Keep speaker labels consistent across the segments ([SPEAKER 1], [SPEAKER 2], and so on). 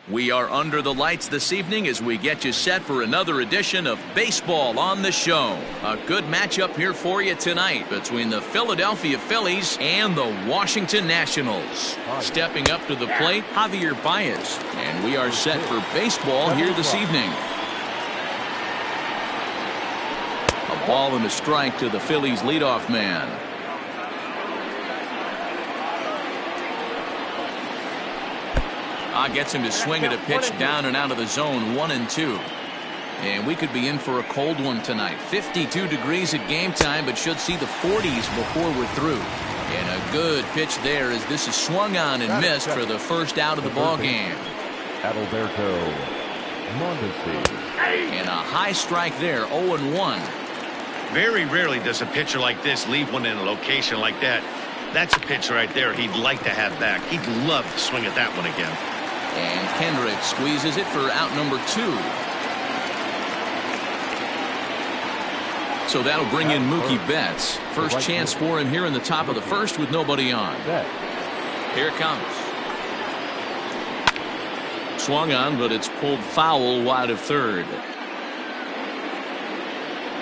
[SPEAKER 1] We are under the lights this evening as we get you set for another edition of Baseball on the Show. A good matchup here for you tonight between the Philadelphia Phillies and the Washington Nationals. Stepping up to the plate, Javier Baez. And we are set for baseball here this evening. A ball and a strike to the Phillies leadoff man. Gets him to swing at a pitch down and out of the zone, 1-2. And we could be in for a cold one tonight. 52 degrees at game time, but should see the 40s before we're through. And a good pitch there as this is swung on and missed for the first out of the ball game.
[SPEAKER 2] Adalberto Mondesi.
[SPEAKER 1] And a high strike there, 0-1.
[SPEAKER 3] Very rarely does a pitcher like this leave one in a location like that. That's a pitch right there he'd like to have back. He'd love to swing at that one again.
[SPEAKER 1] And Kendrick squeezes it for out number 2. So that'll bring in Mookie Betts. First chance for him here in the top of the first with nobody on. Here it comes. Swung on, but it's pulled foul wide of third.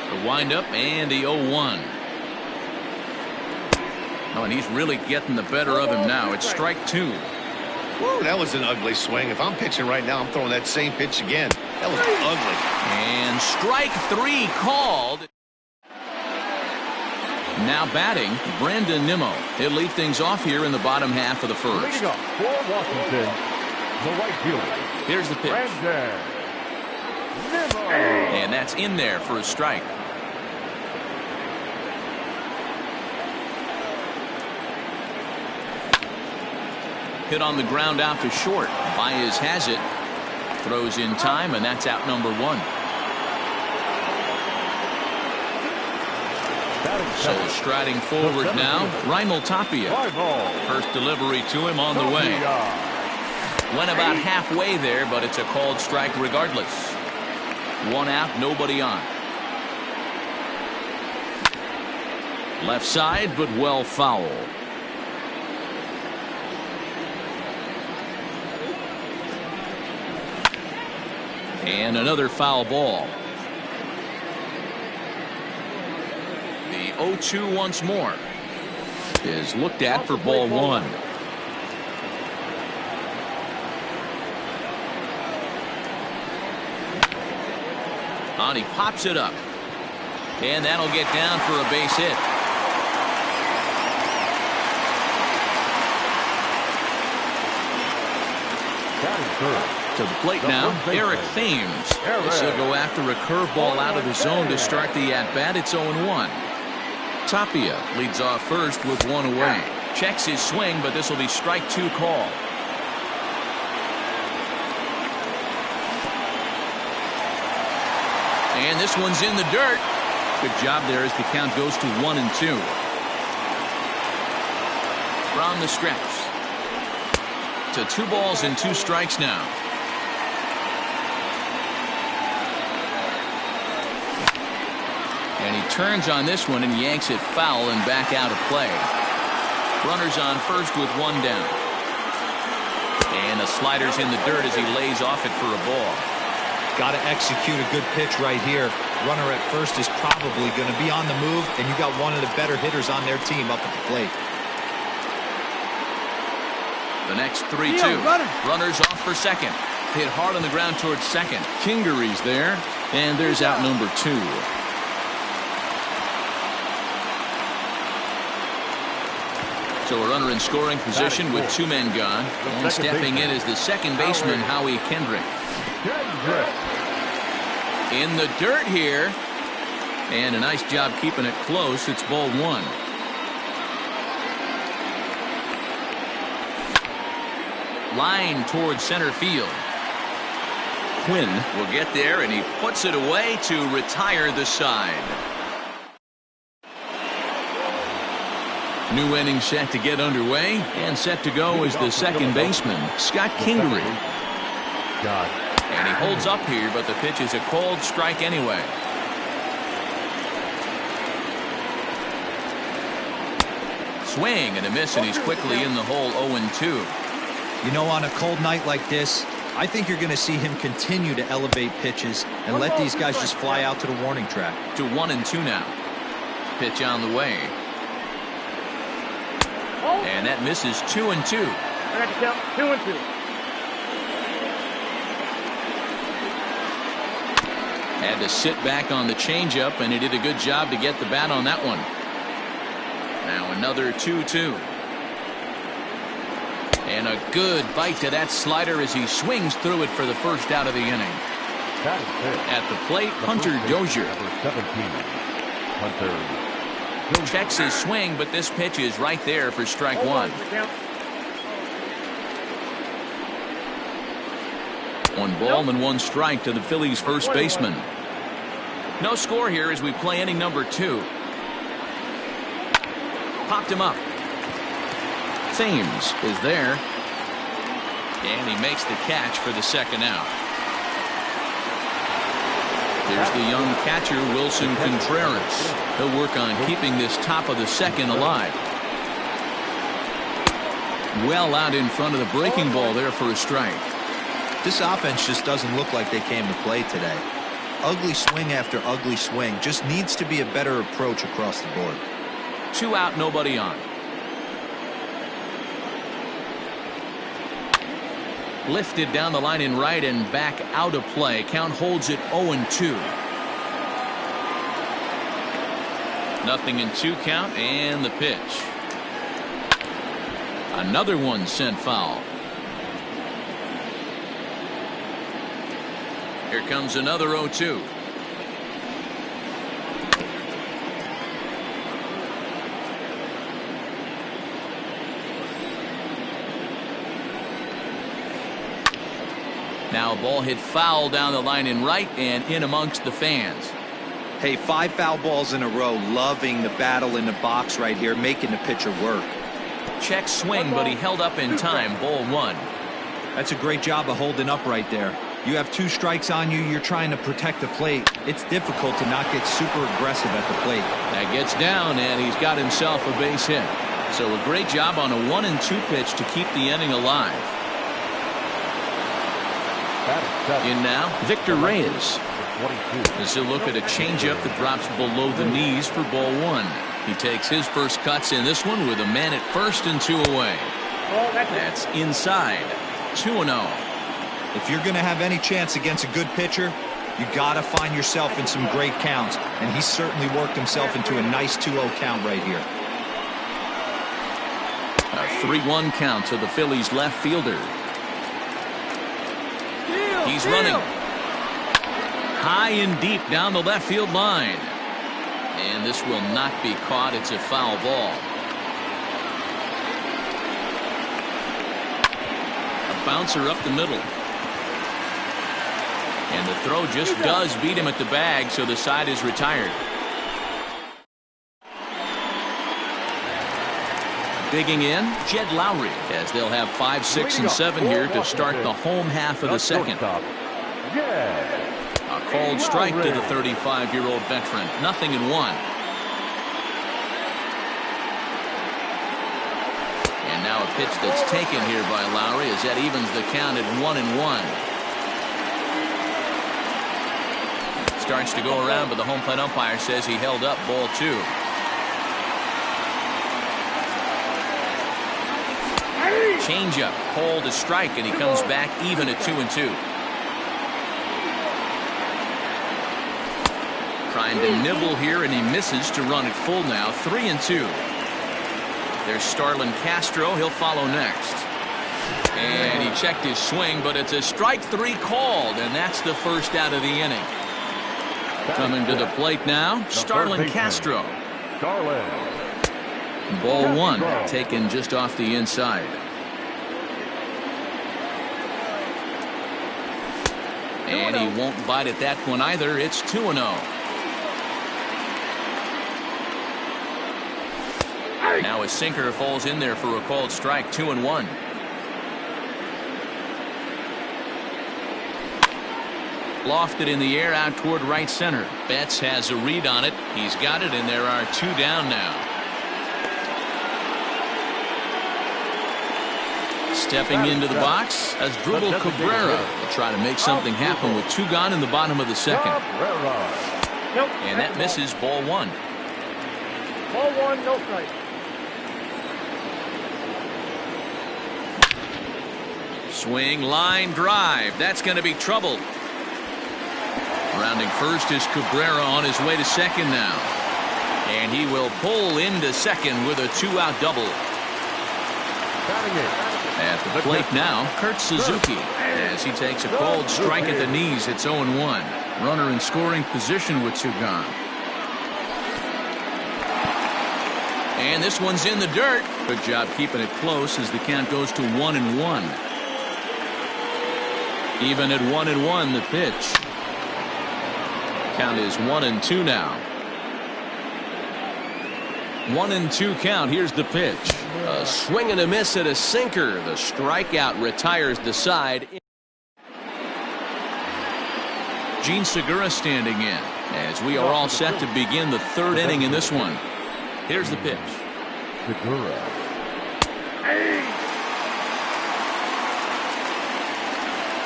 [SPEAKER 1] The windup and the 0-1. Oh, and he's really getting the better of him now. It's strike 2.
[SPEAKER 3] Whoa, that was an ugly swing. If I'm pitching right now, I'm throwing that same pitch again. That was ugly.
[SPEAKER 1] And strike 3 called. Now batting, Brandon Nimmo. He'll lead things off here in the bottom half of the first.
[SPEAKER 2] Leading up for Washington, the right fielder.
[SPEAKER 1] Here's the pitch.
[SPEAKER 2] Brandon Nimmo.
[SPEAKER 1] And that's in there for a strike. Hit on the ground out to short. Baez has it. Throws in time, and that's out number 1. So striding forward now, Raimel Tapia. First delivery to him on the way. Went about halfway there, but it's a called strike regardless. 1 out, nobody on. Left side, but well foul. And another foul ball. The 0-2 once more is looked at for ball 1. And he pops it up. And that'll get down for a base hit. To the plate now, Eric Thames. This will go after a curveball out of the zone to start the at-bat. It's 0-1. Tapia leads off first with 1 away. Checks his swing, but this will be strike 2 call. And this one's in the dirt. Good job there as the count goes to 1-2. From the stretch. To 2 balls and 2 strikes now. And he turns on this one and yanks it foul and back out of play. Runners on first with 1 down. And the slider's in the dirt as he lays off it for a ball.
[SPEAKER 4] Got to execute a good pitch right here. Runner at first is probably going to be on the move, and you got one of the better hitters on their team up at the plate.
[SPEAKER 1] The next 3-2. Runners off for second. Hit hard on the ground towards second. Kingery's there, and there's out number 2. So a runner in scoring position with 2 men gone. And stepping in is the second baseman, Howie Kendrick. In the dirt here. And a nice job keeping it close. It's ball 1. Line towards center field. Quinn will get there, and he puts it away to retire the side. New inning set to get underway, and set to go is the second baseman, Scott Kingery. And he holds up here, but the pitch is a called strike anyway. Swing and a miss, and he's quickly in the hole. 0-2.
[SPEAKER 4] You know, on a cold night like this, I think you're going to see him continue to elevate pitches and let these guys just fly out to the warning track.
[SPEAKER 1] To 1-2 now. Pitch on the way. And that misses 2-2.
[SPEAKER 5] I got to count 2-2.
[SPEAKER 1] Had to sit back on the changeup, and he did a good job to get the bat on that one. Now another 2-2. And a good bite to that slider as he swings through it for the first out of the inning.
[SPEAKER 2] That is it.
[SPEAKER 1] At the plate, Hunter Dozier.
[SPEAKER 2] Number 17. Hunter Dozier.
[SPEAKER 1] Checks his swing, but this pitch is right there for strike one. 1 ball and 1 strike to the Phillies' first baseman. No score here as we play inning number 2. Popped him up. Thames is there. And he makes the catch for the second out. There's the young catcher, Wilson Contreras. He'll work on keeping this top of the second alive. Well out in front of the breaking ball there for a strike.
[SPEAKER 4] This offense just doesn't look like they came to play today. Ugly swing after ugly swing. Just needs to be a better approach across the board.
[SPEAKER 1] 2 out, nobody on. Lifted down the line in right and back out of play. Count holds it 0-2. Nothing in 2 count, and the pitch. Another one sent foul. Here comes another 0-2. Now a ball hit foul down the line in right and in amongst the fans.
[SPEAKER 4] Hey, 5 foul balls in a row. Loving the battle in the box right here, making the pitcher work.
[SPEAKER 1] Check swing, but he held up in time. Ball 1.
[SPEAKER 4] That's a great job of holding up right there. You have 2 strikes on you. You're trying to protect the plate. It's difficult to not get super aggressive at the plate.
[SPEAKER 1] That gets down, and he's got himself a base hit. So a great job on a 1-2 pitch to keep the inning alive. In now, Victor Reyes. As he'll look at a changeup that drops below the knees for ball 1. He takes his first cuts in this one with a man at first and 2 away. That's inside. 2-0.
[SPEAKER 4] If you're going to have any chance against a good pitcher, you got to find yourself in some great counts, and he certainly worked himself into a nice 2-0 count right here.
[SPEAKER 1] A 3-1 count to the Phillies left fielder. He's running high and deep down the left field line, and this will not be caught. It's a foul ball. A bouncer up the middle, and the throw just does beat him at the bag, so the side is retired. Digging in, Jed Lowry, as they'll have 5, 6, and 7 here to start the home half of the second. A called strike to the 35-year-old veteran. 0-1. And now a pitch that's taken here by Lowry as that evens the count at 1-1. Starts to go around, but the home plate umpire says he held up ball 2. Changeup, called a strike, and he comes back even at 2-2. Trying to nibble here, and he misses to run it full now. 3-2. There's Starlin Castro. He'll follow next. And he checked his swing, but it's a strike 3 called, and that's the first out of the inning. Coming to the plate now, Starlin Castro. Ball 1, taken just off the inside. And he won't bite at that one either. It's 2-0. Now a sinker falls in there for a called strike. 2-1. Lofted in the air out toward right center. Betts has a read on it. He's got it, and there are 2 down now. Stepping into the box as Dribble Cabrera will try to make something happen with 2 gone in the bottom of the second. And that misses ball 1.
[SPEAKER 5] Ball 1, no strike.
[SPEAKER 1] Swing, line, drive. That's going to be trouble. Rounding first is Cabrera on his way to second now. And he will pull into second with a 2-out double. At the plate now, Kurt Suzuki, as he takes a cold strike at the knees. It's 0-1. Runner in scoring position with 2 gone. And this one's in the dirt. Good job keeping it close as the count goes to 1-1. Even at 1-1, the pitch. Count is 1-2 now. 1-2 count. Here's the pitch. A swing and a miss at a sinker. The strikeout retires the side. Gene Segura standing in as we are all set to begin the 3rd inning in this one. Here's the pitch.
[SPEAKER 2] Segura.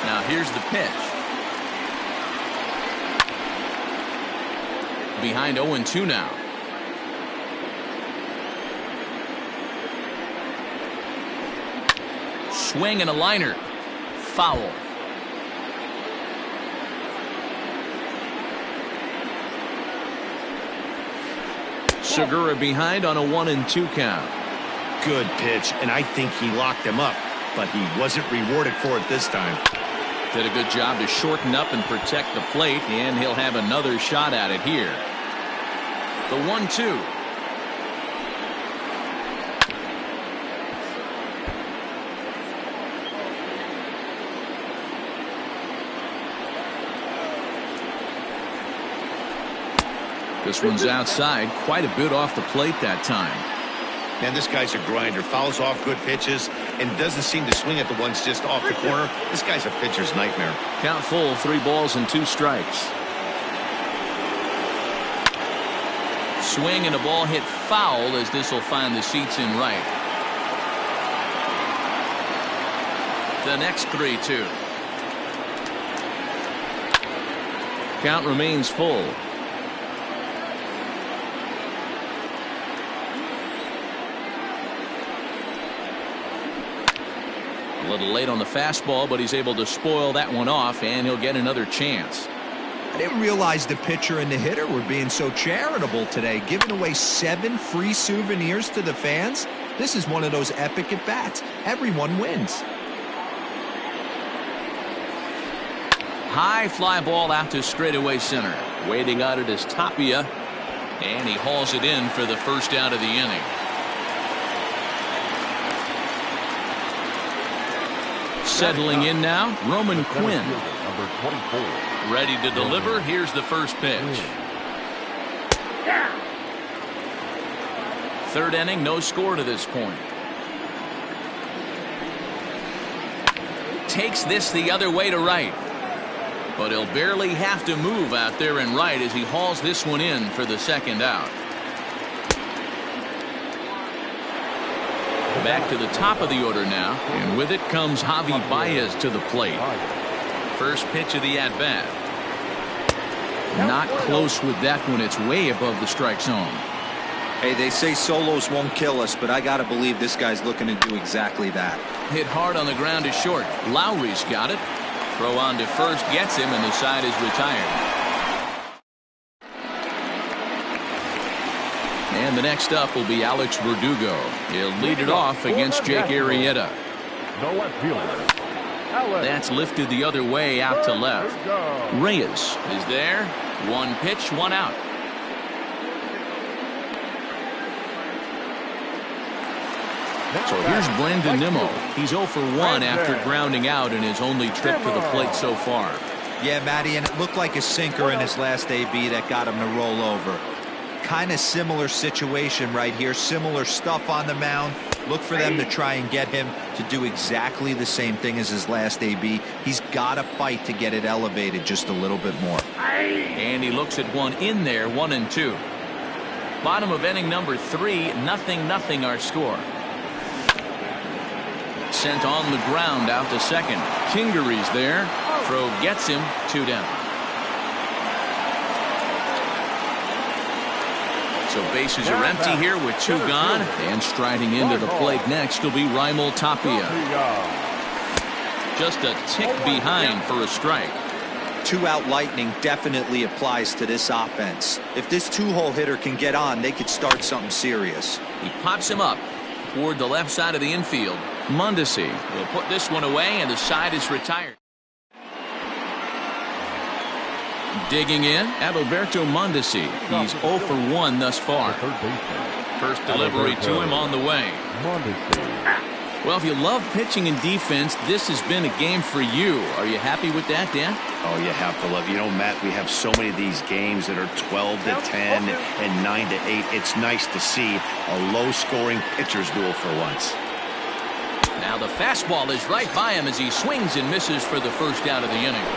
[SPEAKER 1] Now here's the pitch. Behind 0-2 now. Swing and a liner. Foul. Segura behind on a 1-2 count.
[SPEAKER 3] Good pitch, and I think he locked him up, but he wasn't rewarded for it this time.
[SPEAKER 1] Did a good job to shorten up and protect the plate, and he'll have another shot at it here. The 1-2. This one's outside, quite a bit off the plate that time.
[SPEAKER 3] Man, this guy's a grinder. Fouls off good pitches and doesn't seem to swing at the ones just off the corner. This guy's a pitcher's nightmare.
[SPEAKER 1] Count full, 3 balls and 2 strikes. Swing and a ball hit foul as this will find the seats in right. The next 3-2. Count remains full. A little late on the fastball, but he's able to spoil that one off, and he'll get another chance.
[SPEAKER 4] I didn't realize the pitcher and the hitter were being so charitable today, giving away 7 free souvenirs to the fans. This is one of those epic at-bats. Everyone wins.
[SPEAKER 1] High fly ball out to straightaway center. Waiting on it is Tapia, and he hauls it in for the first out of the inning. Settling in now, Roman Quinn.
[SPEAKER 2] Number 24.
[SPEAKER 1] Ready to deliver. Here's the first pitch. 3rd inning, no score to this point. Takes this the other way to right. But he'll barely have to move out there in right as he hauls this one in for the 2nd out. Back to the top of the order now, and with it comes Javi Baez to the plate. First pitch of the at-bat. Not close with that one. It's way above the strike zone.
[SPEAKER 4] Hey, they say solos won't kill us, but I gotta believe this guy's looking to do exactly that.
[SPEAKER 1] Hit hard on the ground to short. Lowry's got it. Throw on to first gets him, and the side is retired. And the next up will be Alex Verdugo. He'll lead it off against Jake Arrieta.
[SPEAKER 2] No left fielder.
[SPEAKER 1] That's lifted the other way out to left. Reyes is there. 1 pitch, 1 out. So here's Brandon Nimmo. He's 0 for 1 after grounding out in his only trip to the plate so far.
[SPEAKER 4] Yeah, Matty, and it looked like a sinker in his last AB that got him to roll over. Kind of similar situation right here. Similar stuff on the mound. Look for them to try and get him to do exactly the same thing as his last AB. He's got to fight to get it elevated just a little bit more.
[SPEAKER 1] And he looks at one in there, 1-2. Bottom of inning number 3, 0-0 our score. sent on the ground out to second. Kingery's there. Throw gets him 2 down. So bases are empty here with 2 gone. And striding into the plate next will be Raimel Tapia. Just a tick behind for a strike.
[SPEAKER 4] 2-out lightning definitely applies to this offense. If this 2-hole hitter can get on, they could start something serious.
[SPEAKER 1] He pops him up toward the left side of the infield. Mondesi will put this one away, and the side is retired. Digging in, Adalberto Mondesi. He's 0 for 1 thus far. First delivery to him on the way. Well, if you love pitching and defense, this has been a game for you. Are you happy with that, Dan?
[SPEAKER 3] Oh, you have to love. You know, Matt, we have so many of these games that are 12 to 10 and 9 to 8. It's nice to see a low-scoring pitcher's duel for once.
[SPEAKER 1] Now the fastball is right by him as he swings and misses for the first out of the inning.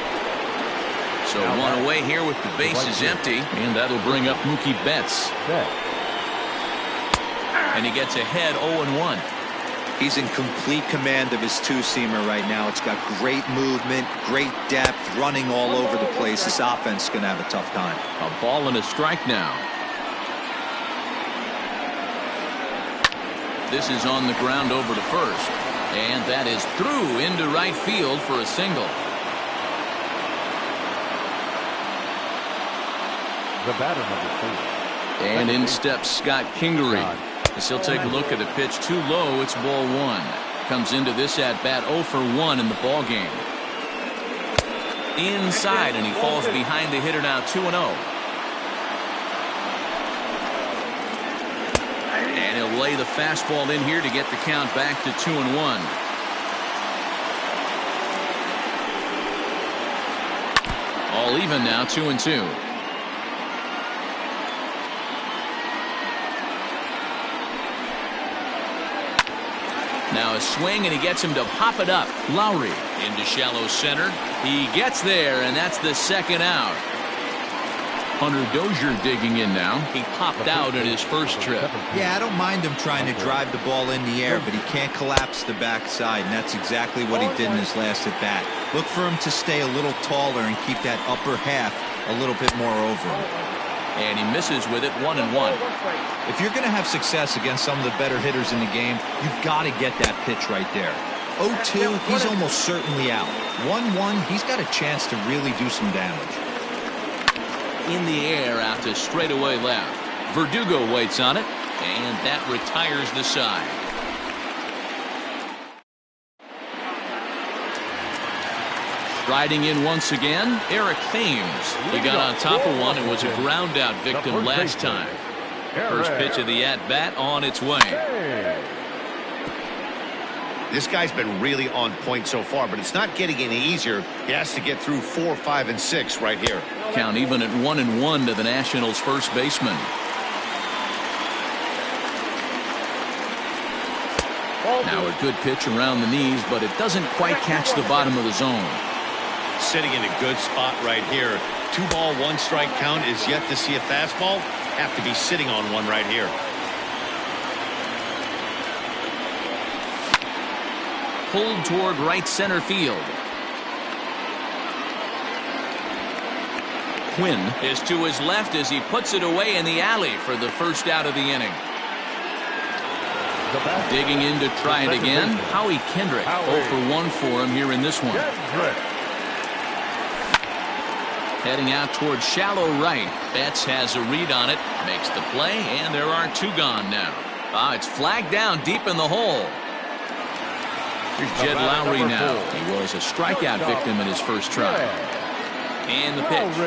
[SPEAKER 1] So one away here with the bases empty, and that'll bring up Mookie Betts. And he gets ahead 0-1.
[SPEAKER 4] He's in complete command of his 2-seamer right now. It's got great movement, great depth, running all over the place. This offense is going to have a tough time.
[SPEAKER 1] A ball and a strike now. This is on the ground over to first. And that is through into right field for a single.
[SPEAKER 2] The batter, number 4.
[SPEAKER 1] And in steps Scott Kingery. As he'll take a look at a pitch too low, it's ball 1. Comes into this at bat 0 for 1 in the ball game. Inside, and he falls behind the hitter now 2-0. And he'll lay the fastball in here to get the count back to 2-1. All even now, 2-2. Now a swing, and he gets him to pop it up. Lowry into shallow center. He gets there, and that's the second out. Hunter Dozier digging in now. He popped out at his first trip.
[SPEAKER 4] Yeah, I don't mind him trying to drive the ball in the air, but he can't collapse the backside, and that's exactly what he did in his last at bat. Look for him to stay a little taller and keep that upper half a little bit more over him.
[SPEAKER 1] And he misses with it 1-1.
[SPEAKER 4] If you're going to have success against some of the better hitters in the game, you've got to get that pitch right there. 0-2, he's almost certainly out. 1-1, he's got a chance to really do some damage.
[SPEAKER 1] In the air out to straightaway left. Verdugo waits on it, and that retires the side. Riding in once again, Eric Thames. He got on top of one and was a ground out victim last time. First pitch of the at-bat on its way.
[SPEAKER 3] This guy's been really on point so far, but it's not getting any easier. He has to get through 4, 5, and 6 right here.
[SPEAKER 1] Count even at 1-1 to the Nationals' first baseman. Now a good pitch around the knees, but it doesn't quite catch the bottom of the zone.
[SPEAKER 3] Sitting in a good spot right here. 2-ball, 1-strike count is yet to see a fastball. Have to be sitting on one right here.
[SPEAKER 1] Pulled toward right center field. Quinn is to his left as he puts it away in the alley for the first out of the inning. Digging in to try it again, Howie Kendrick. 0 for 1 for him here in this one. Heading out toward shallow right. Betts has a read on it, makes the play, and there are 2 gone now. It's flagged down deep in the hole. Here's Jed Lowry now. He was a strikeout victim in his first try. And the pitch.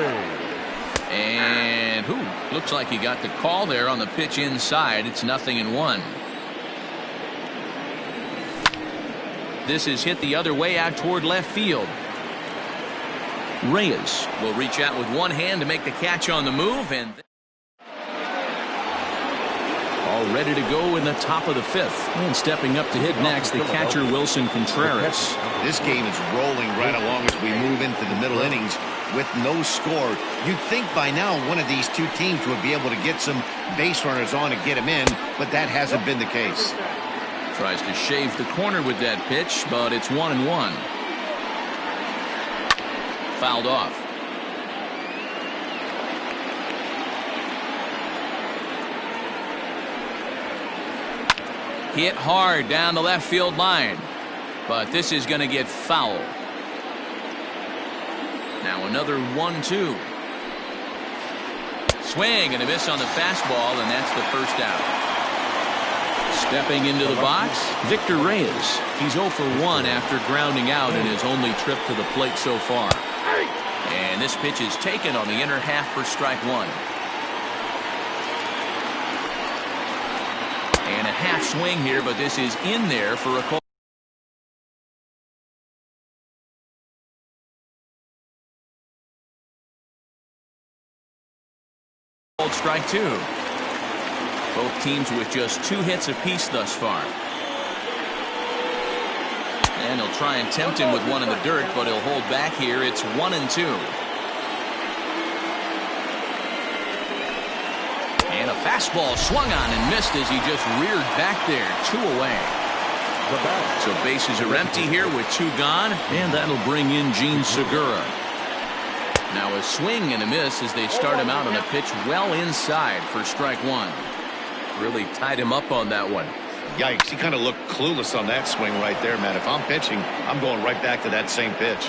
[SPEAKER 1] And looks like he got the call there on the pitch inside. It's 0-1. This is hit the other way out toward left field. Reyes will reach out with one hand to make the catch on the move, and all ready to go in the top of the 5th. And stepping up to hit next, the catcher Wilson Contreras.
[SPEAKER 3] This game is rolling right along as we move into the middle innings with no score. You'd think by now one of these 2 teams would be able to get some base runners on and get them in, but that hasn't been the case.
[SPEAKER 1] Tries to shave the corner with that pitch, but it's 1-1. Fouled off. Hit hard down the left field line, but this is going to get foul. Now another 1-2. Swing and a miss on the fastball, and that's the first out. Stepping into the box, Victor Reyes. He's 0 for 1 after grounding out in his only trip to the plate so far. And this pitch is taken on the inner half for strike one. And a half swing here, but this is in there for a call. Strike two. Both teams with just 2 hits apiece thus far. And he'll try and tempt him with one in the dirt, but he'll hold back here. It's 1-2. And a fastball swung on and missed as he just reared back there. 2 away. So bases are empty here with 2 gone, and that'll bring in Gene Segura. Now a swing and a miss as they start him out on a pitch well inside for strike one. Really tied him up on that one.
[SPEAKER 3] Yikes, he kind of looked clueless on that swing right there, man. If I'm pitching, I'm going right back to that same pitch.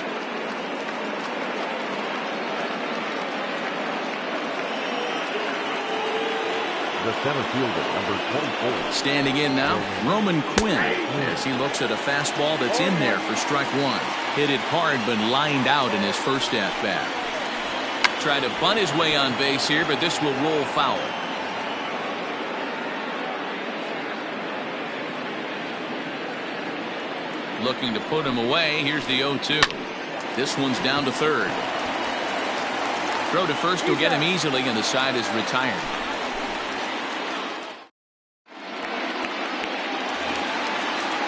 [SPEAKER 2] The center fielder, number 24.
[SPEAKER 1] Standing in now, Roman Quinn, as he looks at a fastball that's in there for strike one. Hit it hard, but lined out in his first at-bat. Tried to bunt his way on base here, but this will roll foul. Looking to put him away. Here's the 0-2. This one's down to third. Throw to first will get him easily, and the side is retired.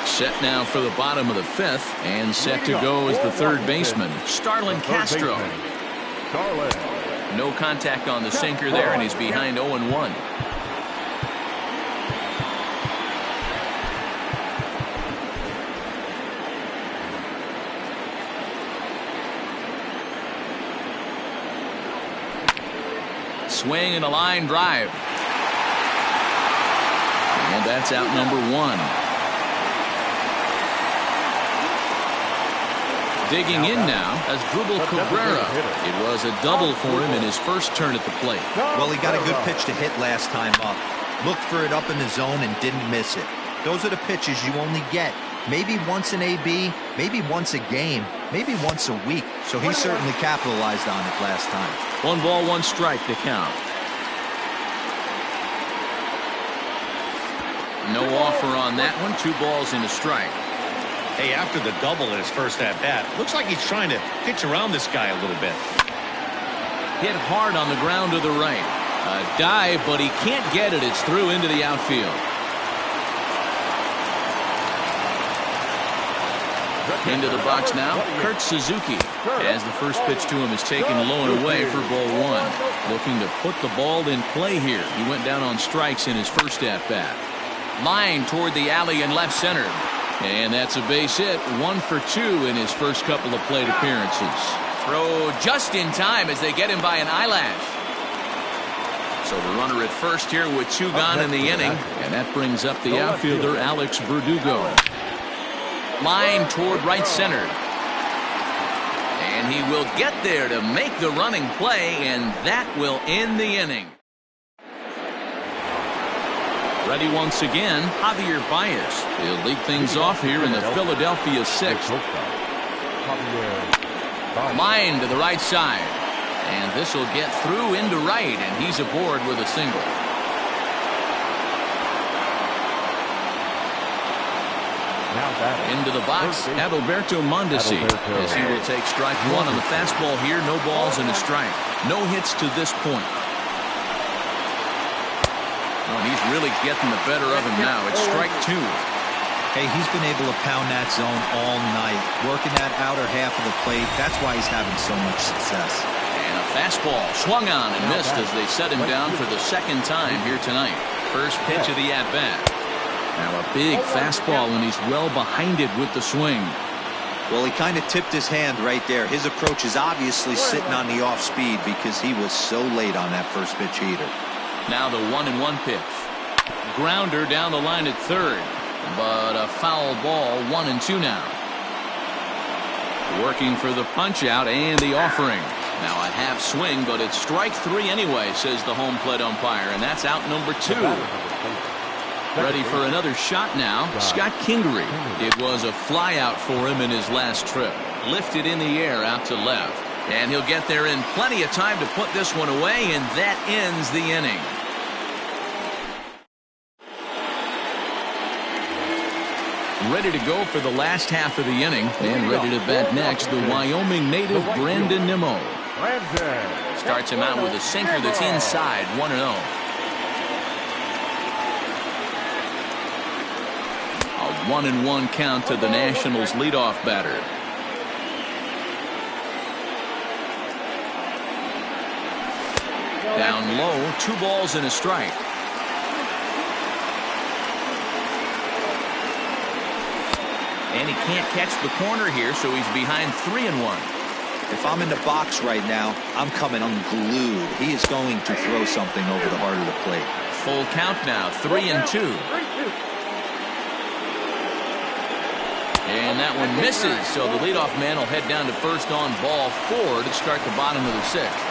[SPEAKER 1] Set now for the bottom of the 5th, and set to go is the third baseman, Starlin Castro. No contact on the sinker there, and he's behind 0-1. Swing and a line drive. And that's out number 1. Digging in now as Drupal Cabrera. It was a double for him in his first turn at the plate.
[SPEAKER 4] Well, he got a good pitch to hit last time up. Looked for it up in the zone and didn't miss it. Those are the pitches you only get. Maybe once an AB, maybe once a game, maybe once a week. So he certainly capitalized on it last time.
[SPEAKER 1] 1 ball, 1 strike to count. No offer on that one. 2 balls and a strike.
[SPEAKER 3] Hey, after the double in his first at-bat, looks like he's trying to pitch around this guy a little bit.
[SPEAKER 1] Hit hard on the ground to the right. A dive, but he can't get it. It's through into the outfield. Into the box now, Kurt Suzuki, as the first pitch to him is taken low and away for ball 1. Looking to put the ball in play here. He went down on strikes in his first at-bat. Line toward the alley and left center. And that's a base hit. 1 for 2 in his first couple of plate appearances. Throw just in time as they get him by an eyelash. So the runner at first here with 2 gone in the inning. And that brings up the outfielder, Alex Verdugo. Line toward right center. And he will get there to make the running play, and that will end the inning. Ready once again, Javier Baez. He'll lead things off here in the Philadelphia 6th. Line to the right side. And this will get through into right, and he's aboard with a single. Into the box, Adalberto Mondesi, as he will take strike 1 on the fastball here. No balls and a strike. No hits to this point. Oh, and he's really getting the better of him now. It's strike 2.
[SPEAKER 4] Hey, he's been able to pound that zone all night, working that outer half of the plate. That's why he's having so much success.
[SPEAKER 1] And a fastball swung on and missed as they set him down for the 2nd time here tonight. First pitch of the at-bat. Now a big fastball, and he's well behind it with the swing.
[SPEAKER 4] Well, he kind of tipped his hand right there. His approach is obviously sitting on the off speed because he was so late on that first pitch heater.
[SPEAKER 1] Now the 1-1 pitch. Grounder down the line at third, but a foul ball. 1-2 now. Working for the punch out and the offering. Now a half swing, but it's strike 3 anyway, says the home plate umpire, and that's out number 2. Ready for another shot now, Scott Kingery. It was a fly out for him in his last trip. Lifted in the air out to left. And he'll get there in plenty of time to put this one away, and that ends the inning. Ready to go for the last half of the inning, and ready to bat next, the Wyoming native Brandon Nimmo. Starts him out with a sinker that's inside, 1-0. A 1-1 count to the Nationals leadoff batter. Down low, 2 balls and a strike. And he can't catch the corner here, so he's behind 3-1.
[SPEAKER 4] If I'm in the box right now, I'm coming unglued. He is going to throw something over the heart of the plate.
[SPEAKER 1] Full count now, 3-2. And that one misses, so the leadoff man will head down to first on ball 4 to start the bottom of the 6th.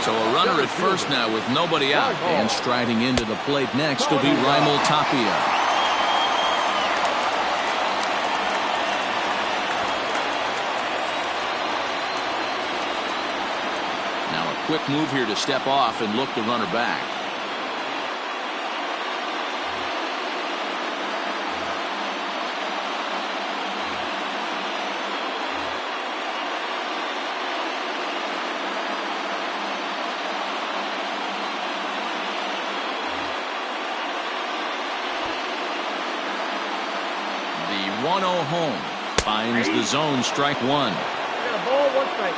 [SPEAKER 1] So a runner at first now with nobody out, and striding into the plate next will be Raimel Tapia. Quick move here to step off and look the runner back. The 1-0 home finds the zone, strike 1.
[SPEAKER 5] Ball, 1 strike.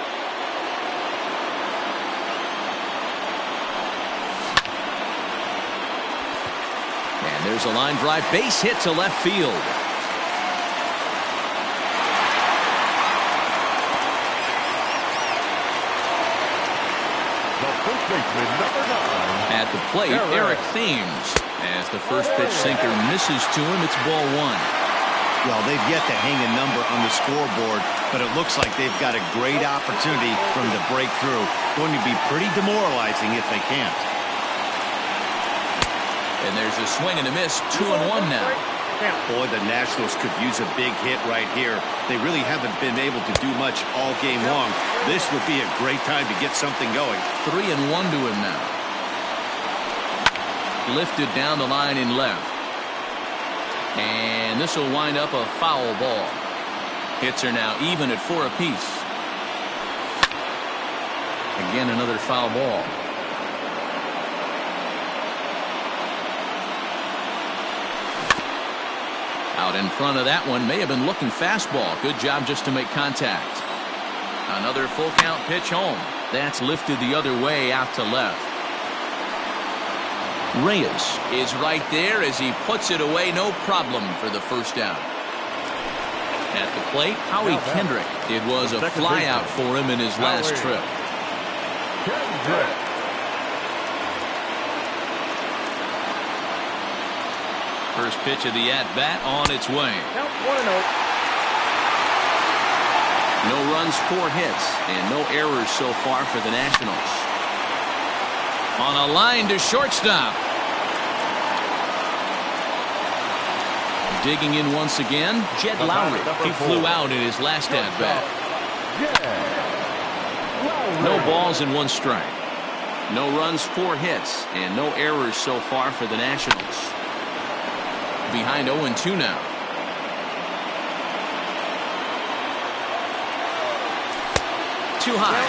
[SPEAKER 1] There's a line drive, base hit to left field.
[SPEAKER 2] The first baseman, number 9.
[SPEAKER 1] At the plate, Eric Thames. As the first pitch sinker misses to him, it's ball 1.
[SPEAKER 3] Well, they've yet to hang a number on the scoreboard, but it looks like they've got a great opportunity for them to break through. Going to be pretty demoralizing if they can't.
[SPEAKER 1] And there's a swing and a miss, 2-1 now.
[SPEAKER 3] Boy, the Nationals could use a big hit right here. They really haven't been able to do much all game long. This would be a great time to get something going.
[SPEAKER 1] 3-1 to him now. Lifted down the line in left. And this will wind up a foul ball. Hits are now even at 4 apiece. Again, another foul ball. Out in front of that one, may have been looking fastball. Good job just to make contact. Another full count pitch home. That's lifted the other way out to left. Reyes is right there as he puts it away, no problem for the first out. At the plate, Howie Kendrick. It was a fly out for him in his last trip. First pitch of the at-bat on its way.
[SPEAKER 5] Count 1-0.
[SPEAKER 1] No runs, 4 hits, and no errors so far for the Nationals. On a line to shortstop. Digging in once again, Jed Lowry. He flew out in his last at-bat. No balls and 1 strike. No runs, 4 hits, and no errors so far for the Nationals. Behind 0-2 now. Too high.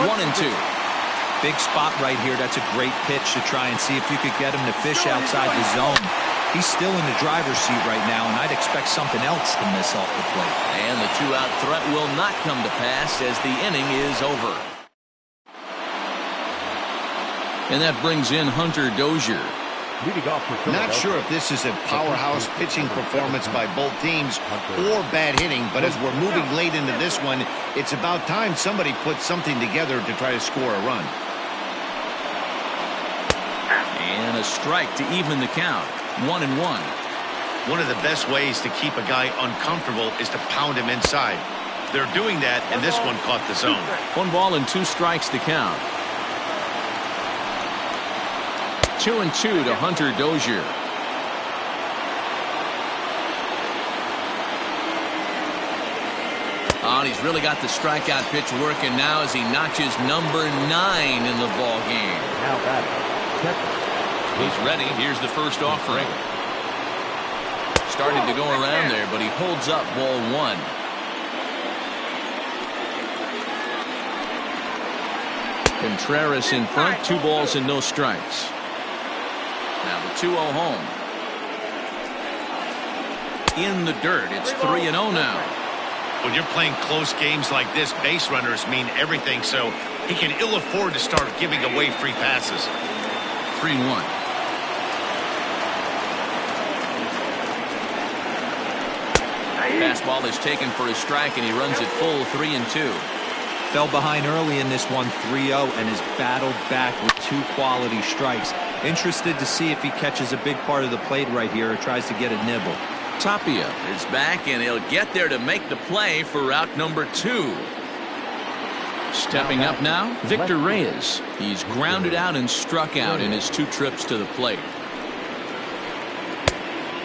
[SPEAKER 1] 1-2.
[SPEAKER 4] Big spot right here. That's a great pitch to try and see if you could get him to fish outside the zone. He's still in the driver's seat right now, and I'd expect something else to miss off the plate.
[SPEAKER 1] And the 2-out threat will not come to pass as the inning is over. And that brings in Hunter Dozier.
[SPEAKER 2] Leading off for
[SPEAKER 3] Not sure if this is a powerhouse pitching performance by both teams or bad hitting, but as we're moving late into this one, it's about time somebody puts something together to try to score a run.
[SPEAKER 1] And a strike to even the count. 1-1.
[SPEAKER 3] One of the best ways to keep a guy uncomfortable is to pound him inside. They're doing that, and this one caught the zone.
[SPEAKER 1] 1 ball and 2 strikes to count. 2-2 to Hunter Dozier. Oh, and he's really got the strikeout pitch working now as he notches number 9 in the ball game.
[SPEAKER 2] Now back.
[SPEAKER 1] He's ready. Here's the first offering. Started to go around there, but he holds up ball 1. Contreras in front, 2 balls and no strikes. Now the 2-0 home. In the dirt, it's 3-0 now.
[SPEAKER 3] When you're playing close games like this, base runners mean everything, so he can ill afford to start giving away free passes.
[SPEAKER 1] 3-1. Fastball is taken for a strike, and he runs it full 3-2.
[SPEAKER 4] Fell behind early in this one 3-0 and has battled back with 2 quality strikes. Interested to see if he catches a big part of the plate right here or tries to get a nibble.
[SPEAKER 1] Tapia is back, and he'll get there to make the play for out number 2. Stepping up now, Victor Reyes. He's grounded out and struck out in his 2 trips to the plate.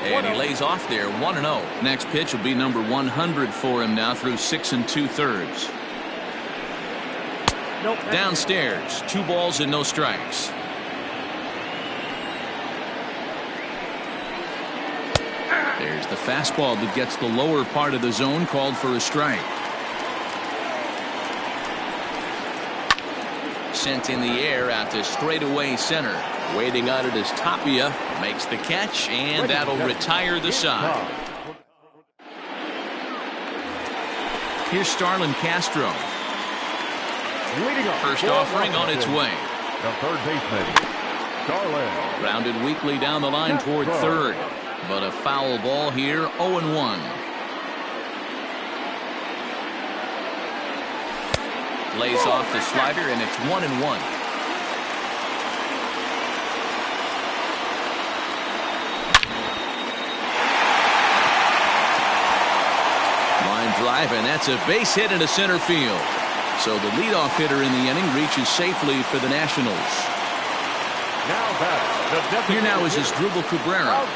[SPEAKER 1] And he lays off there, 1-0. Next pitch will be number 100 for him now through 6 2/3. Downstairs, 2 balls and no strikes. There's the fastball that gets the lower part of the zone, called for a strike. Sent in the air out to straightaway center. Waiting on it as Tapia makes the catch, and that'll retire the side. Here's Starlin Castro. First offering on its way.
[SPEAKER 2] The third baseman, Starlin.
[SPEAKER 1] Grounded weakly down the line toward third. But a foul ball here, 0-1. Lays off the slider, and it's 1-1. Line drive, and that's a base hit into center field. So the leadoff hitter in the inning reaches safely for the Nationals. Here now is Asdrubal Cabrera.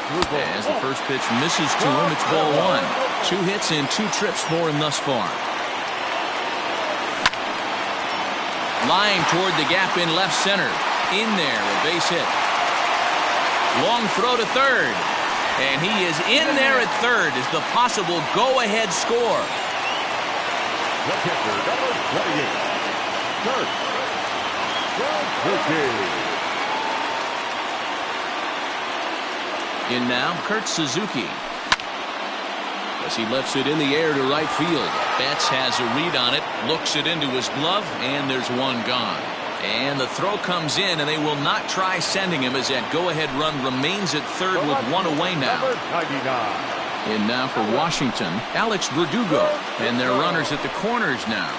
[SPEAKER 1] As the first pitch misses to him, it's ball 1. 2 hits and 2 trips for him thus far. Line toward the gap in left center. In there, a base hit. Long throw to third. And he is in there at third as the possible go-ahead score.
[SPEAKER 2] The pitcher, number 28. Kurt.
[SPEAKER 1] In now, Kurt Suzuki. As he lifts it in the air to right field. Betts has a read on it, looks it into his glove, and there's 1 gone. And the throw comes in, and they will not try sending him as that go-ahead run remains at third with 1 away now. In now for Washington, Alex Verdugo. And their runners at the corners now.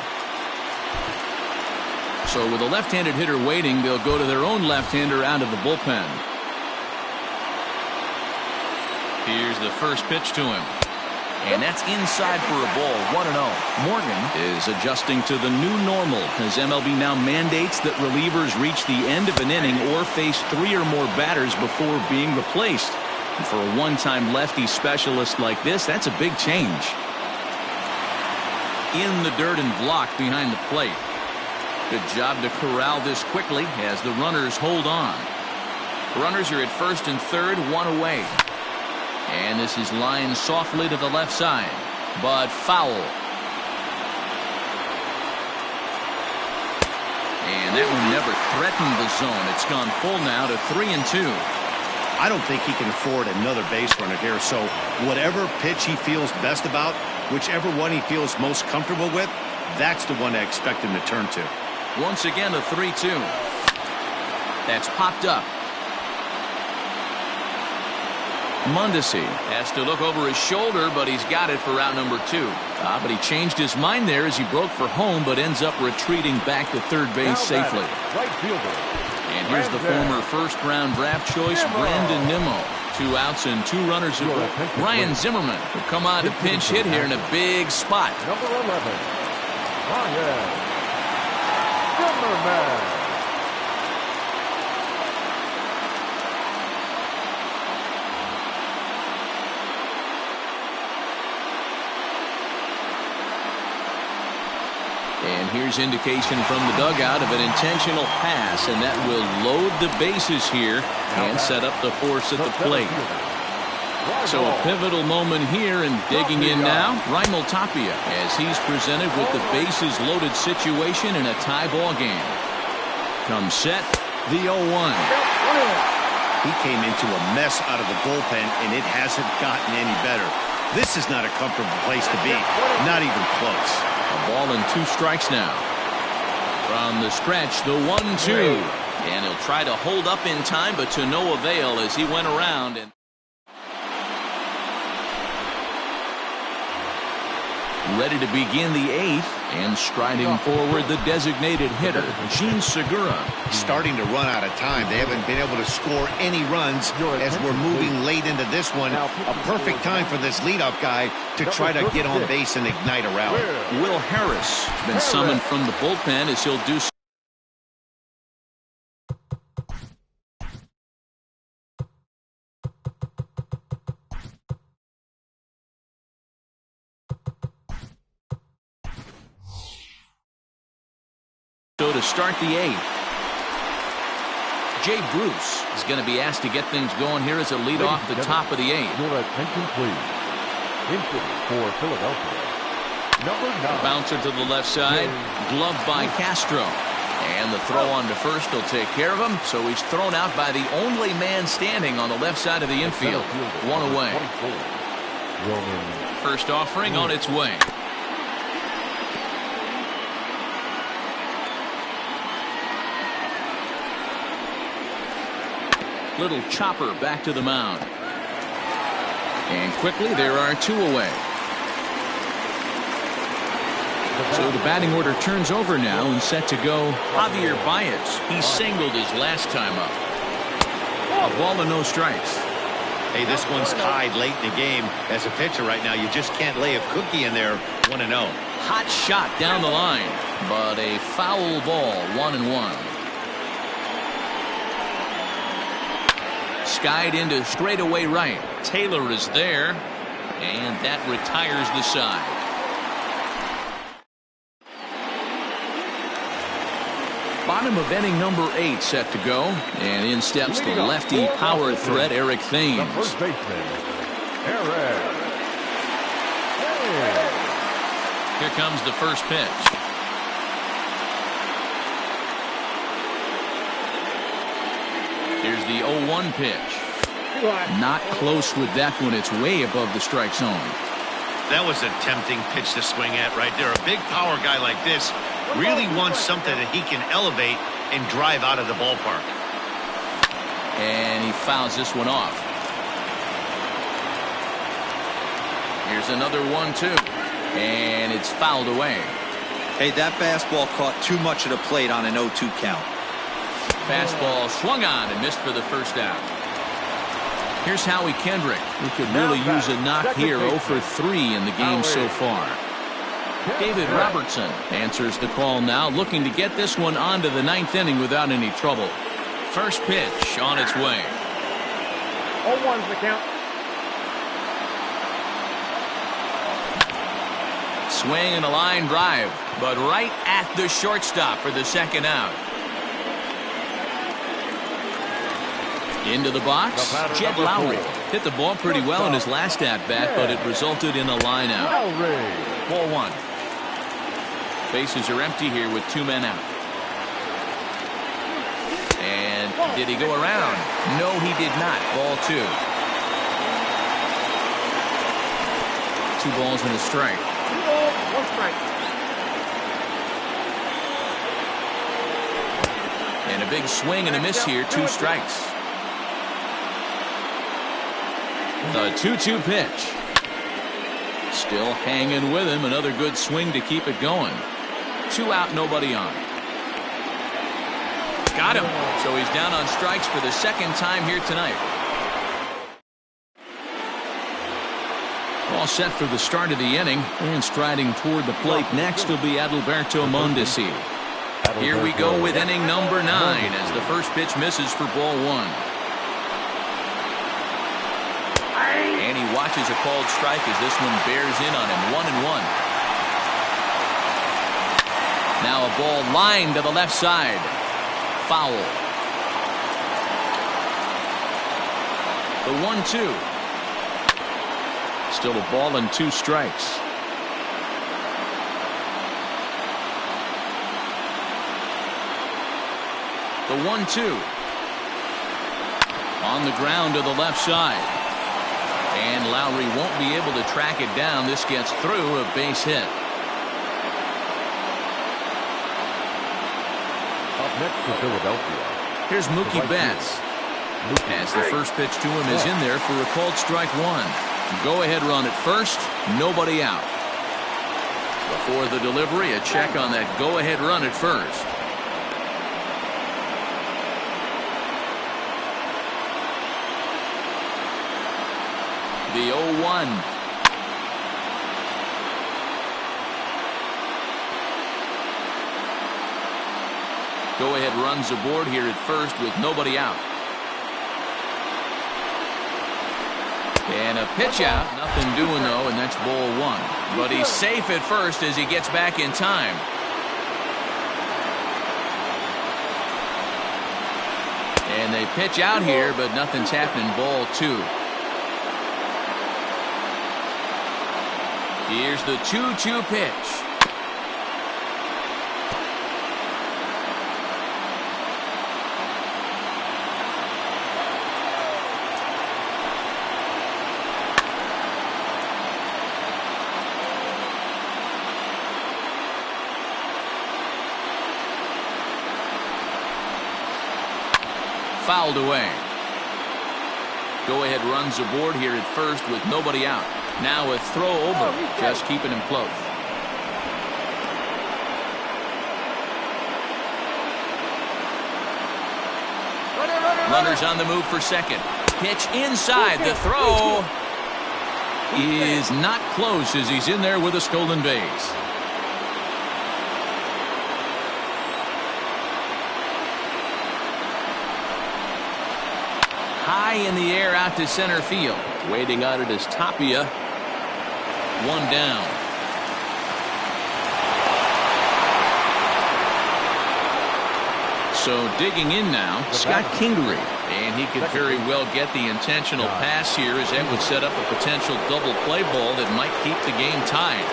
[SPEAKER 1] So with a left-handed hitter waiting, they'll go to their own left-hander out of the bullpen. Here's the first pitch to him. And that's inside for a ball, 1-0. Morgan is adjusting to the new normal as MLB now mandates that relievers reach the end of an inning or face 3 or more batters before being replaced. And for a one-time lefty specialist like this, that's a big change. In the dirt and blocked behind the plate. Good job to corral this quickly as the runners hold on. Runners are at first and third, 1 away. And this is lined softly to the left side, but foul. And that one never threatened the zone. It's gone full now to 3-2.
[SPEAKER 3] I don't think he can afford another base runner here, so whatever pitch he feels best about, whichever one he feels most comfortable with, that's the one I expect him to turn to.
[SPEAKER 1] Once again a 3-2. That's popped up. Mundesi has to look over his shoulder, but he's got it for route number 2. But he changed his mind there as he broke for home, but ends up retreating back to third base safely.
[SPEAKER 2] Right fielder.
[SPEAKER 1] And here's the former first-round draft choice, Brandon Nimmo. 2 outs and 2 runners. Ryan Zimmerman will come on to pinch hit here in a big spot.
[SPEAKER 2] Number 11, Ryan Zimmerman.
[SPEAKER 1] And here's indication from the dugout of an intentional pass, and that will load the bases here and set up the force at the plate. So a pivotal moment here, and digging in now, Raimel Tapia, as he's presented with the bases loaded situation in a tie ball game. Comes set, the 0-1.
[SPEAKER 3] He came into a mess out of the bullpen, and it hasn't gotten any better. This is not a comfortable place to be, not even close.
[SPEAKER 1] A ball and 2 strikes now. From the stretch, the 1-2. And he'll try to hold up in time, but to no avail as he went around. And ready to begin the 8th, and striding forward the designated hitter, Jean Segura.
[SPEAKER 3] Starting to run out of time. They haven't been able to score any runs as we're moving late into this one. A perfect time for this leadoff guy to try to get on base and ignite a rally.
[SPEAKER 1] Will Harris has been summoned from the bullpen as he'll do so. So to start the 8th, Jay Bruce is going to be asked to get things going here as a lead off the top of the 8th.
[SPEAKER 2] Your attention, please. Infield for Philadelphia. Number 9.
[SPEAKER 1] Bouncer to the left side, gloved by Castro. And the throw on to first will take care of him, so he's thrown out by the only man standing on the left side of the infield. 1 away. First offering on its way. Little chopper back to the mound. And quickly there are 2 away. So the batting order turns over now and set to go Javier Baez. He singled his last time up. A ball and no strikes.
[SPEAKER 3] Hey, this one's tied late in the game. As a pitcher right now, you just can't lay a cookie in there. 1-0.
[SPEAKER 1] Hot shot down the line, but a foul ball. 1-1. Skied into straightaway right. Taylor is there, and that retires the side. Bottom of inning number 8 set to go, and in steps the lefty power threat Eric Thames.
[SPEAKER 2] The first baseman, Eric.
[SPEAKER 1] Here comes the first pitch. Here's the 0-1 pitch. Not close with that one. It's way above the strike zone.
[SPEAKER 3] That was a tempting pitch to swing at right there. A big power guy like this really wants something that he can elevate and drive out of the ballpark.
[SPEAKER 1] And he fouls this one off. Here's another 1-2. And it's fouled away.
[SPEAKER 4] Hey, that fastball caught too much of the plate on an 0-2 count.
[SPEAKER 1] Fastball swung on and missed for the first out. Here's Howie Kendrick, who could really use a knock here. 0 for 3 in the game so far. David Robertson answers the call now, looking to get this one on to the 9th inning without any trouble. First pitch on its way.
[SPEAKER 5] 0-1's the count.
[SPEAKER 1] Swing and a line drive, but right at the shortstop for the second out. Into the box, Jed Lowry hit the ball pretty well in his last at-bat, but it resulted in a line out. 4-1. Bases are empty here with 2 men out. And did he go around? No, he did not. Ball 2. 2 balls and a strike.
[SPEAKER 5] 2 balls, 1 strike.
[SPEAKER 1] And a big swing and a miss here. 2 strikes. The 2-2 pitch. Still hanging with him. Another good swing to keep it going. 2 out, nobody on. Got him. So he's down on strikes for the second time here tonight. All set for the start of the inning. And striding toward the plate next will be Adalberto Mondesi. Here we go with inning number 9 as the first pitch misses for ball 1. And he watches a called strike as this one bears in on him. 1-1. Now a ball lined to the left side. Foul. The 1-2. Still a ball and 2 strikes. The 1-2. On the ground to the left side. And Lowry won't be able to track it down. This gets through, a base hit.
[SPEAKER 2] Up next for Philadelphia.
[SPEAKER 1] Here's Mookie Betts. As the first pitch to him is in there for a called strike 1. Go ahead run at first, nobody out. Before the delivery, a check on that go ahead run at first. The 0-1. Go ahead runs aboard here at first with nobody out. And a pitch out. Nothing doing though, and that's ball 1. But he's safe at first as he gets back in time. And they pitch out here, but nothing's happening. Ball 2. Here's the 2-2 pitch. Fouled away. Go ahead runs aboard here at first with nobody out. Now a throw over, just keeping him close. Runners on the move for second. Pitch inside. The throw is not close as he's in there with a stolen base. High in the air out to center field. Waiting on it is Tapia. 1 down. So digging in now, Scott Kingery. And he could very well get the intentional pass here as that would set up a potential double play ball that might keep the game tied.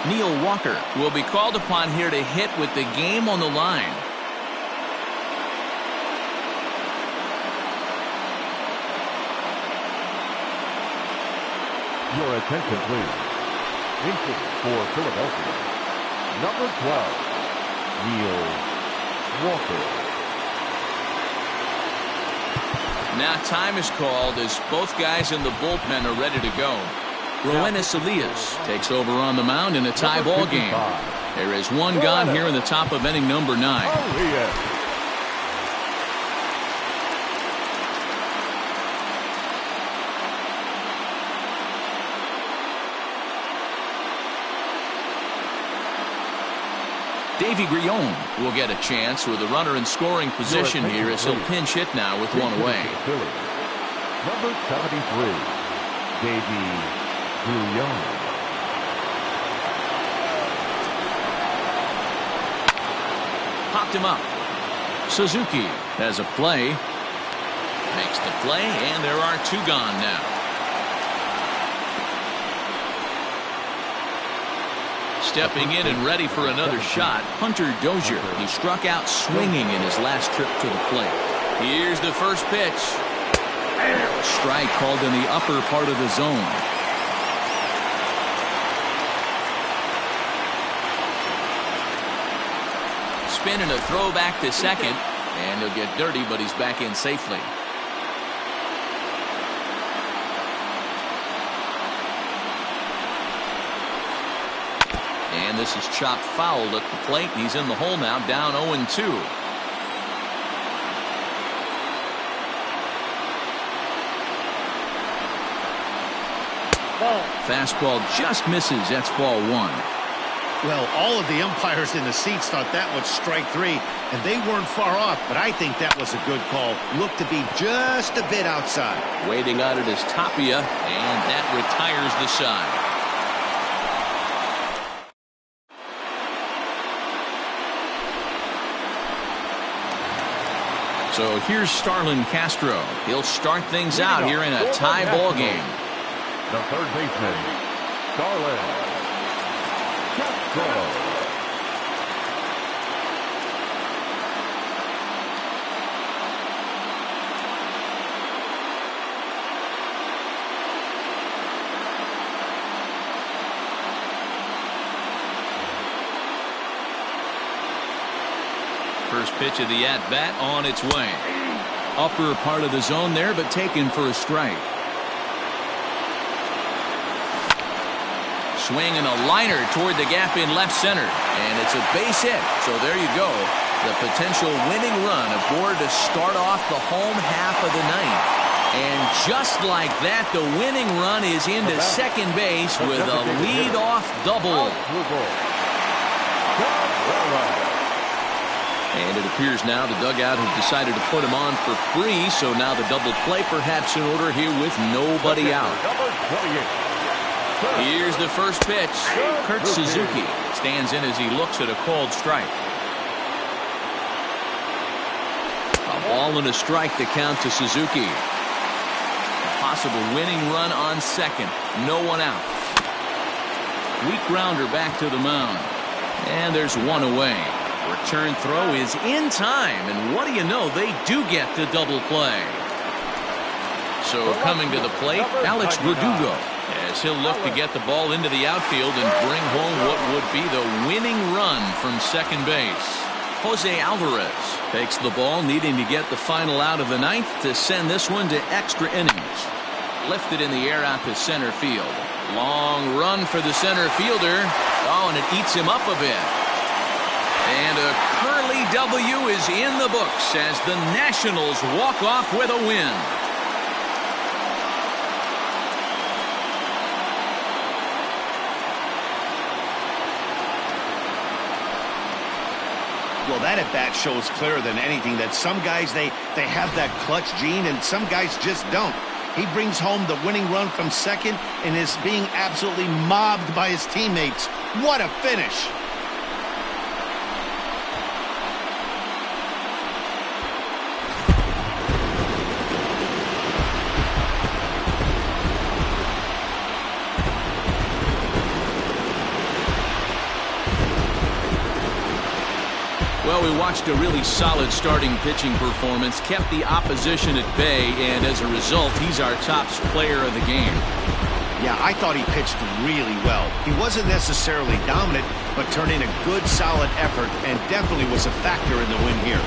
[SPEAKER 1] Neil Walker will be called upon here to hit with the game on the line.
[SPEAKER 2] Your attention, please. Infield for Philadelphia. Number 12, Neil Walker.
[SPEAKER 1] Now time is called as both guys in the bullpen are ready to go. Roenis Elias takes over on the mound in a tie ball game. There is one gone here in the top of inning number 9. Davy Grillon will get a chance with a runner in scoring position here as he'll pinch hit now with one away.
[SPEAKER 2] Number 73, Davy Grillon.
[SPEAKER 1] Popped him up. Suzuki has a play. Makes the play, and there are 2 gone now. Stepping in and ready for another shot, Hunter Dozier. He struck out swinging in his last trip to the plate. Here's the first pitch. Strike called in the upper part of the zone. spin and a throw back to second. And he'll get dirty, but he's back in safely. And this is chopped foul at the plate. He's in the hole now, down 0-2. Fastball just misses. That's ball 1.
[SPEAKER 3] Well, all of the umpires in the seats thought that was strike 3, and they weren't far off, but I think that was a good call. Looked to be just a bit outside.
[SPEAKER 1] Waiting on it is Tapia, and that retires the side. So here's Starlin Castro. He'll start things out here in a tie ball game.
[SPEAKER 2] The third baseman, Starlin Castro.
[SPEAKER 1] First pitch of the at-bat on its way. Upper part of the zone there, but taken for a strike. Swing and a liner toward the gap in left center. And it's a base hit. So there you go. The potential winning run aboard to start off the home half of the ninth. And just like that, the winning run is into second base with a lead-off double. And it appears now the dugout has decided to put him on for free. So now the double play perhaps in order here with nobody out. Here's the first pitch. Kurt Suzuki stands in as he looks at a called strike. A ball and a strike to count to Suzuki. A possible winning run on second. No one out. Weak grounder back to the mound. And there's one away. Return throw is in time. And what do you know? They do get the double play. So coming to the plate, Alex Verdugo, as he'll look to get the ball into the outfield and bring home what would be the winning run from second base. Jose Alvarez takes the ball, needing to get the final out of the ninth to send this one to extra innings. Lifted in the air out to center field. Long run for the center fielder. Oh, and it eats him up a bit. And a Curly W is in the books as the Nationals walk off with a win.
[SPEAKER 3] Well, that at-bat shows clearer than anything that some guys, they have that clutch gene and some guys just don't. He brings home the winning run from second and is being absolutely mobbed by his teammates. What a finish.
[SPEAKER 1] Well, we watched a really solid starting pitching performance, kept the opposition at bay, and as a result, he's our top player of the game.
[SPEAKER 3] Yeah, I thought he pitched really well. He wasn't necessarily dominant, but turned in a good, solid effort and definitely was a factor in the win here.